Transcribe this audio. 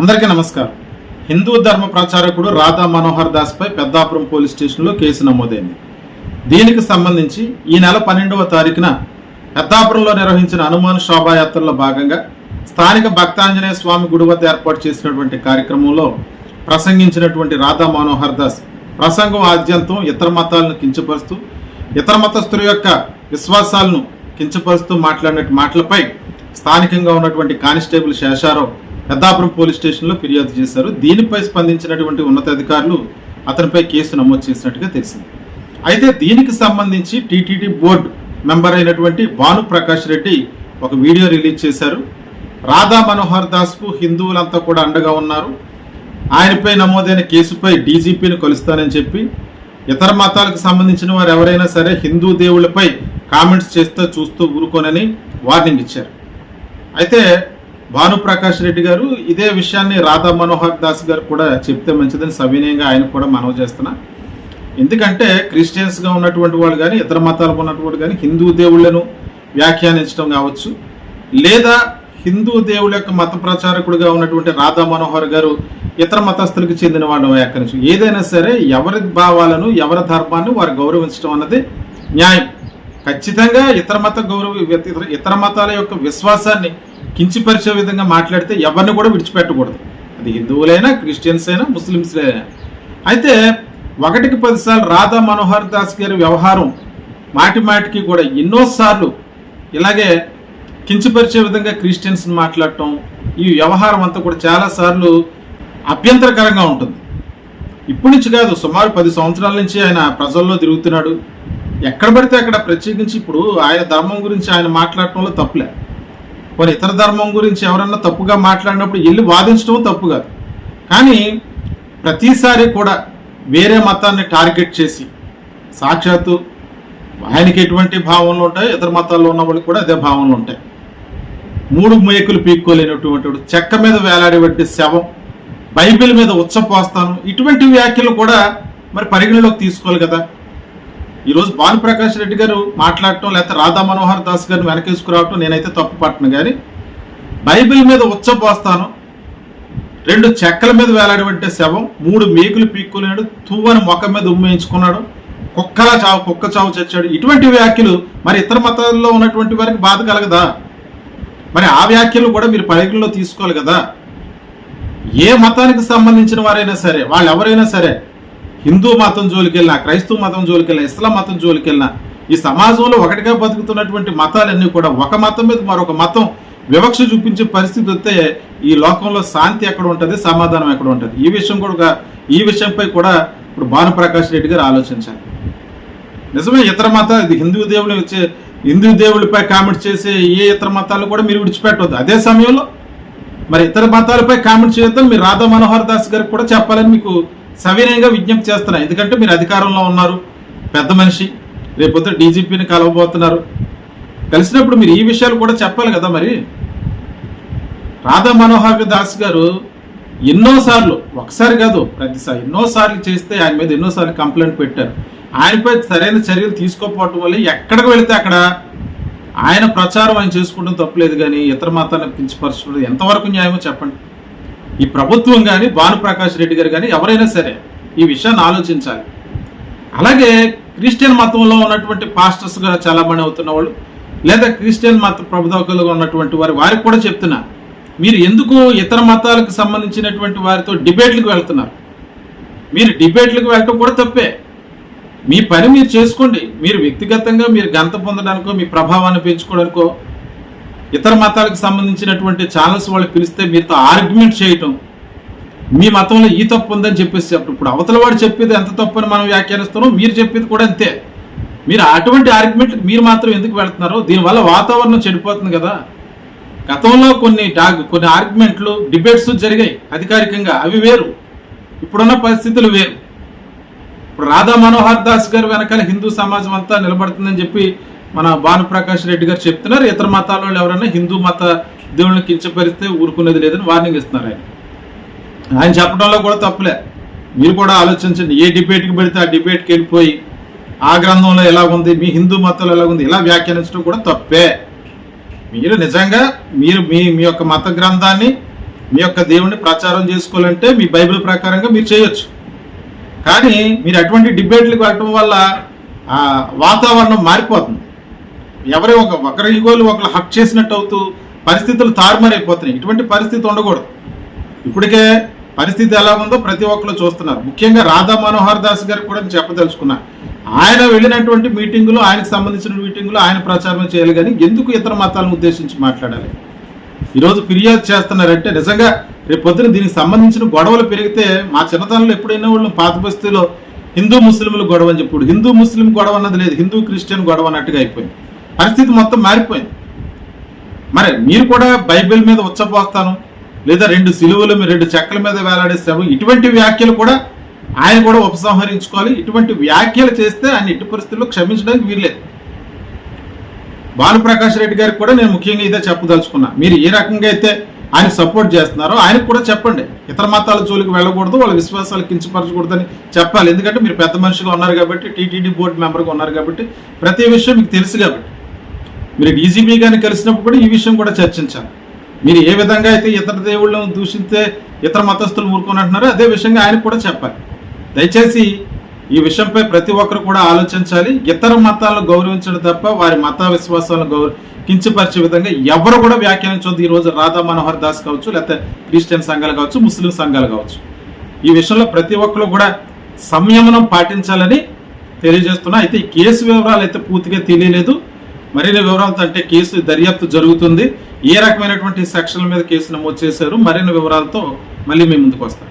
అందరికీ నమస్కారం. హిందూ ధర్మ ప్రచారకుడు రాధా మనోహర్ దాస్ పై పెద్దాపురం పోలీస్ స్టేషన్లో కేసు నమోదైంది. దీనికి సంబంధించి ఈ నెల 12వ తారీఖున పెద్దాపురంలో నిర్వహించిన హనుమాన్ శోభాయాత్రలో భాగంగా స్థానిక భక్తాంజనేయ స్వామి గుడి వద్ద ఏర్పాటు చేసినటువంటి కార్యక్రమంలో ప్రసంగించినటువంటి రాధా మనోహర్ దాస్ ప్రసంగం ఆద్యంతం ఇతర మతాలను కించపరుస్తూ ఇతర మతస్థుల యొక్క విశ్వాసాలను కించపరుస్తూ మాట్లాడిన మాటలపై స్థానికంగా ఉన్నటువంటి కానిస్టేబుల్ శేషారావు పెద్దాపురం పోలీస్ స్టేషన్లో ఫిర్యాదు చేశారు. దీనిపై స్పందించినటువంటి ఉన్నతాధికారులు అతనిపై కేసు నమోదు చేసినట్టుగా తెలిసింది. అయితే దీనికి సంబంధించి టీటీడీ బోర్డు మెంబర్ అయినటువంటి భాను ప్రకాష్ రెడ్డి ఒక వీడియో రిలీజ్ చేశారు. రాధా మనోహర్ దాస్కు హిందువులంతా కూడా అండగా ఉన్నారు, ఆయనపై నమోదైన కేసుపై డీజీపీని కలుస్తానని చెప్పి ఇతర మతాలకు సంబంధించిన వారు ఎవరైనా సరే హిందూ దేవుళ్ళపై కామెంట్స్ చేస్తూ చూస్తూ ఊరుకోనని వార్నింగ్ ఇచ్చారు. అయితే భాను ప్రకాష్ రెడ్డి గారు ఇదే విషయాన్ని రాధా మనోహర్ దాస్ గారు కూడా చెప్తే మంచిదని సవినయంగా ఆయన కూడా మనవి చేస్తున్నా. ఎందుకంటే క్రిస్టియన్స్గా ఉన్నటువంటి వాళ్ళు కానీ ఇతర మతాలకు ఉన్నటువంటి కానీ హిందూ దేవుళ్లను వ్యాఖ్యానించడం కావచ్చు, లేదా హిందూ దేవుళ్ళ యొక్క మత ప్రచారకుడిగా ఉన్నటువంటి రాధా మనోహర్ గారు ఇతర మతస్థులకు చెందిన వాళ్ళని వ్యాఖ్యానించడం, ఏదైనా సరే ఎవరి భావాలను ఎవరి ధర్మాన్ని వారు గౌరవించడం అన్నది న్యాయం. ఖచ్చితంగా ఇతర మతాల యొక్క విశ్వాసాన్ని కించిపరిచే విధంగా మాట్లాడితే ఎవరిని కూడా విడిచిపెట్టకూడదు, అది హిందువులైనా క్రిస్టియన్స్ అయినా ముస్లిమ్స్ అయినా. అయితే 1కి 10 సార్లు రాధా మనోహర్ దాస్ గారి వ్యవహారం మాటి మాటికి కూడా ఎన్నోసార్లు ఇలాగే కించిపరిచే విధంగా క్రిస్టియన్స్ మాట్లాడటం, ఈ వ్యవహారం అంతా కూడా చాలాసార్లు అభ్యంతరకరంగా ఉంటుంది. ఇప్పటి నుంచి కాదు, సుమారు 10 సంవత్సరాల నుంచి ఆయన ప్రజల్లో తిరుగుతున్నాడు. ఎక్కడ పడితే అక్కడ, ప్రత్యేకించి ఇప్పుడు ఆయన ధర్మం గురించి ఆయన మాట్లాడటంలో తప్పులే, కొన్ని ఇతర ధర్మం గురించి ఎవరన్నా తప్పుగా మాట్లాడినప్పుడు వెళ్ళి వాదించడం తప్పు కాదు. కానీ ప్రతిసారి కూడా వేరే మతాన్ని టార్గెట్ చేసి సాక్షాత్తు ఆయనకి ఎటువంటి భావనలు ఉంటాయి, ఇతర మతాల్లో ఉన్న వాళ్ళకి కూడా అదే భావనలు ఉంటాయి. 3 మేకులు పీక్కోలేనటువంటి చెక్క మీద వేలాడబెట్టి శవం, బైబిల్ మీద ఉచ్చపోస్తాను, ఇటువంటి వ్యాఖ్యలు కూడా మరి పరిగణలోకి తీసుకోవాలి కదా. ఈరోజు భాను ప్రకాష్ రెడ్డి గారు మాట్లాడటం, లేకపోతే రాధా మనోహర్ దాస్ గారిని వెనకేసుకురావటం నేనైతే తప్పు పట్టను. కానీ బైబిల్ మీద ఉచ్చపోస్తాను, 2 చెక్కల మీద వేలాడబెట్టే శవం, 3 మేకులు పీక్కున్నాడు, తువ్వని మొక్క మీద ఉమ్మేయించుకున్నాడు, కుక్క చావు చచ్చాడు, ఇటువంటి వ్యాఖ్యలు మరి ఇతర మతాల్లో ఉన్నటువంటి వారికి బాధ కలగదా? మరి ఆ వ్యాఖ్యలు కూడా మీరు పరిగణలో తీసుకోవాలి కదా. ఏ మతానికి సంబంధించిన వారైనా సరే, వాళ్ళు ఎవరైనా సరే, హిందూ మతం జోలికెళ్ళినా, క్రైస్తవ మతం జోలికెళ్ళినా, ఇస్లాం మతం జోలికెళ్ళినా, ఈ సమాజంలో ఒకటిగా బతుకుతున్నటువంటి మతాలన్నీ కూడా ఒక మతం మీద మరొక మతం వివక్ష చూపించే పరిస్థితి వస్తే ఈ లోకంలో శాంతి ఎక్కడ ఉంటుంది, సమాధానం ఎక్కడ ఉంటుంది? ఈ విషయంపై కూడా ఇప్పుడు భాను ప్రకాష్ రెడ్డి గారు ఆలోచించాలి. నిజమే, ఇతర మతాలు, ఇది హిందూ దేవుళ్ళపై కామెంట్ చేసే ఏ ఇతర మతాలు కూడా మీరు విడిచిపెట్టవద్దు. అదే సమయంలో మరి ఇతర మతాలపై కామెంట్ చేయొద్దని మీరు రాధా మనోహర్ దాస్ గారికి కూడా చెప్పాలని మీకు సవినయంగా విజ్ఞప్తి చేస్తున్నా. ఎందుకంటే మీరు అధికారంలో ఉన్నారు, పెద్ద మనిషి, రేపొద్దు డీజీపీని కలవబోతున్నారు. కలిసినప్పుడు మీరు ఈ విషయాలు కూడా చెప్పాలి కదా. మరి రాధా మనోహర్ దాస్ గారు ఎన్నోసార్లు, ఒకసారి కాదు ప్రతిసారి ఎన్నోసార్లు చేస్తే ఆయన మీద ఎన్నోసార్లు కంప్లైంట్ పెట్టారు. ఆయనపై సరైన చర్యలు తీసుకోకపోవటం వల్ల ఎక్కడికి వెళితే అక్కడ ఆయన ప్రచారం ఆయన చేసుకుంటాం తప్పులేదు, కానీ ఇతర మతాలను కించపరచడం ఎంతవరకు న్యాయమో చెప్పండి. ఈ ప్రభుత్వం కానీ భాను ప్రకాష్ రెడ్డి గారు కానీ ఎవరైనా సరే ఈ విషయాన్ని ఆలోచించాలి. అలాగే క్రిస్టియన్ మతంలో ఉన్నటువంటి పాస్టర్స్గా చాలామంది అవుతున్న వాళ్ళు, లేదా క్రిస్టియన్ మత ప్రబోధకులుగా ఉన్నటువంటి వారికి కూడా చెప్తున్నా, మీరు ఎందుకు ఇతర మతాలకు సంబంధించినటువంటి వారితో డిబేట్లకు వెళ్తున్నారు? మీరు డిబేట్లకు వెళ్ళటం కూడా తప్పే. మీ పని మీరు చేసుకోండి. మీరు వ్యక్తిగతంగా మీరు గంత పొందడానికో, మీ ప్రభావాన్ని పెంచుకోవడానికో, ఇతర మతాలకు సంబంధించినటువంటి ఛానల్స్ వాళ్ళు పిలిస్తే మీతో ఆర్గ్యుమెంట్ చేయటం, మీ మతంలో ఈ తప్పు ఉందని చెప్పేసి ఇప్పుడు అవతల వాడు చెప్పేది ఎంత తప్పు అని మనం వ్యాఖ్యానిస్తున్నాం, మీరు చెప్పేది కూడా అంతే. మీరు అటువంటి ఆర్గ్యుమెంట్కి మీరు మాత్రం ఎందుకు వెళ్తున్నారు? దీనివల్ల వాతావరణం చెడిపోతుంది కదా. గతంలో కొన్ని ఆర్గ్యుమెంట్లు, డిబేట్స్ జరిగాయి అధికారికంగా, అవి వేరు, ఇప్పుడున్న పరిస్థితులు వేరు. ఇప్పుడు రాధా మనోహర్ దాస్ గారు వెనకాల హిందూ సమాజం అంతా నిలబడుతుందని చెప్పి మన భాను ప్రకాష్ రెడ్డి గారు చెప్తున్నారు. ఇతర మతాల వాళ్ళు ఎవరైనా హిందూ మత దేవుళ్ళని కించపరిస్తే ఊరుకునేది లేదని వార్నింగ్ ఇస్తున్నారు. ఆయన చెప్పడంలో కూడా తప్పులే. మీరు కూడా ఆలోచించండి. ఏ డిబేట్కి పెడితే ఆ డిబేట్కి వెళ్ళిపోయి ఆ గ్రంథంలో ఎలా ఉంది, మీ హిందూ మతంలో ఎలా ఉంది, ఇలా వ్యాఖ్యానించడం కూడా తప్పే. మీరు నిజంగా మీ యొక్క మత గ్రంథాన్ని మీ యొక్క దేవుణ్ణి ప్రచారం చేసుకోవాలంటే మీ బైబిల్ ప్రకారంగా మీరు చేయొచ్చు. కానీ మీరు అటువంటి డిబేట్లకు వెళ్ళటం వల్ల వాతావరణం మారిపోతుంది. ఒకరి ఈగోలు ఒకరు హక్ చేసినట్టు అవుతూ పరిస్థితులు తారుమారైపోతున్నాయి. ఇటువంటి పరిస్థితి ఉండకూడదు. ఇప్పటికే పరిస్థితి ఎలా ఉందో ప్రతి ఒక్కరు చూస్తున్నారు. ముఖ్యంగా రాధా మనోహర్ దాస్ గారికి కూడా నేను చెప్పదలుచుకున్నా, ఆయన వెళ్ళినటువంటి మీటింగులు, ఆయనకు సంబంధించిన మీటింగులు ఆయన ప్రచారం చేయాలి, కానీ ఎందుకు ఇతర మతాలను ఉద్దేశించి మాట్లాడాలి? ఈరోజు ఫిర్యాదు చేస్తున్నారంటే నిజంగా రేపు పొద్దున దీనికి సంబంధించిన గొడవలు పెరిగితే, మా చిన్నతనంలో ఎప్పుడైనా వాళ్ళు పాత బస్తీలో హిందూ ముస్లింలు గొడవ అని చెప్పాడు. హిందూ ముస్లిం గొడవ అన్నది లేదు, హిందూ క్రిస్టియన్ గొడవ అన్నట్టుగా అయిపోయింది. పరిస్థితి మొత్తం మారిపోయింది. మరి మీరు కూడా బైబిల్ మీద ఉచ్చపోస్తాను, లేదా 2 సిలువలు 2 చెక్కల మీద వేలాడేస్తాము, ఇటువంటి వ్యాఖ్యలు కూడా ఆయన కూడా ఉపసంహరించుకోవాలి. ఇటువంటి వ్యాఖ్యలు చేస్తే ఆయన ఎట్టి పరిస్థితుల్లో క్షమించడానికి వీల్లేదు. భానుప్రకాష్ రెడ్డి గారికి కూడా నేను ముఖ్యంగా ఇదే చెప్పదలుచుకున్నా. మీరు ఏ రకంగా అయితే ఆయన సపోర్ట్ చేస్తున్నారో ఆయనకు కూడా చెప్పండి. ఇతర మతాల జోలికి వెళ్ళకూడదు, వాళ్ళ విశ్వాసాలు కించపరచకూడదని చెప్పాలి. ఎందుకంటే మీరు పెద్ద మనిషిగా ఉన్నారు కాబట్టి, టీటీడీ బోర్డు మెంబర్గా ఉన్నారు కాబట్టి, ప్రతి విషయం మీకు తెలుసు కాబట్టి. మీరు డీజీపీ గారిని కలిసినప్పుడు కూడా ఈ విషయం కూడా చర్చించాలి. మీరు ఏ విధంగా అయితే ఇతర దేవుళ్ళను దూషిస్తే ఇతర మతస్థులు ఊరుకొని అంటున్నారో అదే విషయంగా ఆయనకు కూడా చెప్పాలి. దయచేసి ఈ విషయంపై ప్రతి ఒక్కరు కూడా ఆలోచించాలి. ఇతర మతాలను గౌరవించడం తప్ప వారి మత విశ్వాసాలను కించపరిచే విధంగా ఎవరు కూడా వ్యాఖ్యానించవద్దు. ఈ రోజు రాధా మనోహర్ దాస్ కావచ్చు, లేకపోతే క్రిస్టియన్ సంఘాలు కావచ్చు, ముస్లిం సంఘాలు కావచ్చు. ఈ విషయంలో ప్రతి ఒక్కరు కూడా సంయమనం పాటించాలని తెలియజేస్తున్నా. అయితే ఈ కేసు వివరాలు అయితే పూర్తిగా తెలియలేదు. మరిన్ని వివరాలతో అంటే కేసు దర్యాప్తు జరుగుతుంది. ఏ రకమైనటువంటి సెక్షన్ల మీద కేసు నమోదు చేశారు, మరిన్ని వివరాలతో మళ్ళీ మేము ముందుకు వస్తాం.